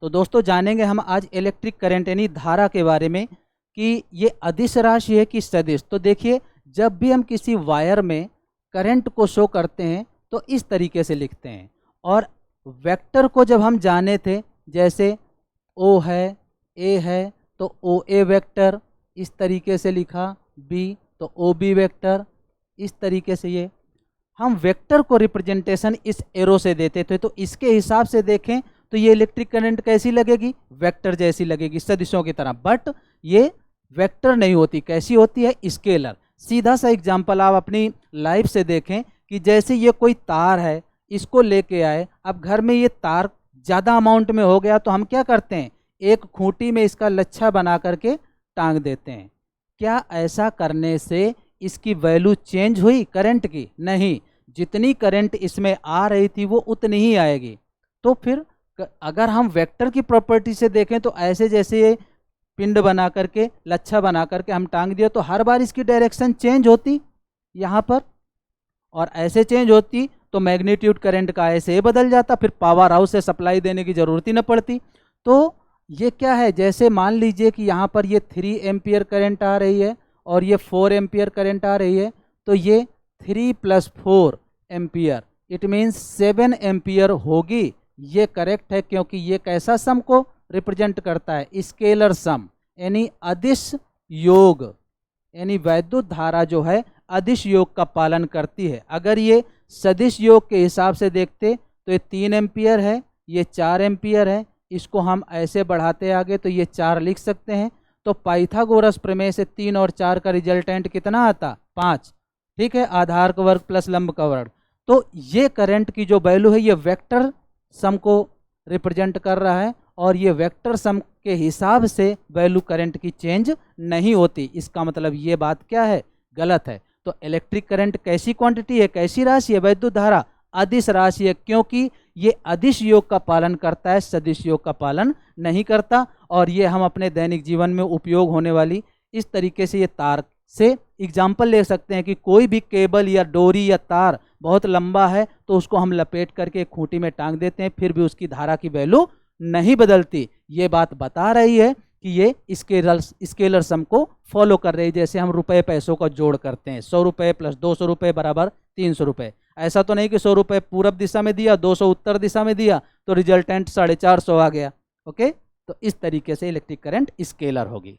तो दोस्तों जानेंगे हम आज इलेक्ट्रिक करंट यानी धारा के बारे में कि ये अदिश राशि है कि सदिश। तो देखिए, जब भी हम किसी वायर में करंट को शो करते हैं तो इस तरीके से लिखते हैं, और वेक्टर को जब हम जाने थे, जैसे ओ है, ए है, तो ओ ए वेक्टर इस तरीके से लिखा, बी तो ओ बी वेक्टर इस तरीके से। ये हम वेक्टर को रिप्रेजेंटेशन इस एरो से देते थे, तो इसके हिसाब से देखें तो ये इलेक्ट्रिक करंट कैसी लगेगी, वेक्टर जैसी लगेगी, सदिशों की तरह। बट ये वेक्टर नहीं होती, कैसी होती है, स्केलर। सीधा सा एग्जांपल आप अपनी लाइफ से देखें कि जैसे ये कोई तार है, इसको लेके आए, अब घर में ये तार ज़्यादा अमाउंट में हो गया तो हम क्या करते हैं, एक खूंटी में इसका लच्छा बना करके टांग देते हैं। क्या ऐसा करने से इसकी वैल्यू चेंज हुई करंट की? नहीं, जितनी करंट इसमें आ रही थी वो उतनी ही आएगी। तो फिर अगर हम वेक्टर की प्रॉपर्टी से देखें तो ऐसे जैसे ये पिंड बना करके, लच्छा बना करके हम टांग दिया, तो हर बार इसकी डायरेक्शन चेंज होती यहाँ पर, और ऐसे चेंज होती तो मैग्नीट्यूड करंट का ऐसे ही बदल जाता, फिर पावर हाउस से सप्लाई देने की ज़रूरत ही न पड़ती। तो ये क्या है, जैसे मान लीजिए कि यहाँ पर ये 3 एम्पियर करंट आ रही है और ये 4 एम्पियर करंट आ रही है, तो ये 3 + 4 एम्पियर, इट मीन्स 7 एम्पियर होगी। ये करेक्ट है, क्योंकि ये कैसा सम को रिप्रेजेंट करता है, स्केलर सम, यानी अदिश योग, यानी वैद्युत धारा जो है अदिश योग का पालन करती है। अगर ये सदिश योग के हिसाब से देखते तो ये 3 एम्पियर है, ये 4 एम्पियर है, इसको हम ऐसे बढ़ाते आगे तो ये 4 लिख सकते हैं। तो पाइथागोरस प्रमेय से 3 और 4 का रिजल्टेंट कितना आता, 5। ठीक है, आधार का वर्ग प्लस लंब का वर्ग। तो ये करंट की जो वैल्यू है ये वेक्टर सम को रिप्रेजेंट कर रहा है, और ये वेक्टर सम के हिसाब से वैल्यू करंट की चेंज नहीं होती। इसका मतलब ये बात क्या है, गलत है। तो इलेक्ट्रिक करंट कैसी क्वांटिटी है, कैसी राशि है, वैद्युत धारा अदिश राशि है, क्योंकि ये अदिश योग का पालन करता है, सदिश योग का पालन नहीं करता। और ये हम अपने दैनिक जीवन में उपयोग होने वाली इस तरीके से ये तार से एग्जाम्पल ले सकते हैं कि कोई भी केबल या डोरी या तार बहुत लंबा है तो उसको हम लपेट करके खूंटी में टांग देते हैं, फिर भी उसकी धारा की वैल्यू नहीं बदलती। ये बात बता रही है कि ये स्केलर सम को फॉलो कर रही है। जैसे हम रुपए पैसों का जोड़ करते हैं, 100 रुपये + 200 रुपये = 300 रुपये। ऐसा तो नहीं कि 100 रुपये पूरब दिशा में दिया, 200 उत्तर दिशा में दिया तो रिजल्टेंट 450 आ गया। ओके, तो इस तरीके से इलेक्ट्रिक करंट स्केलर होगी।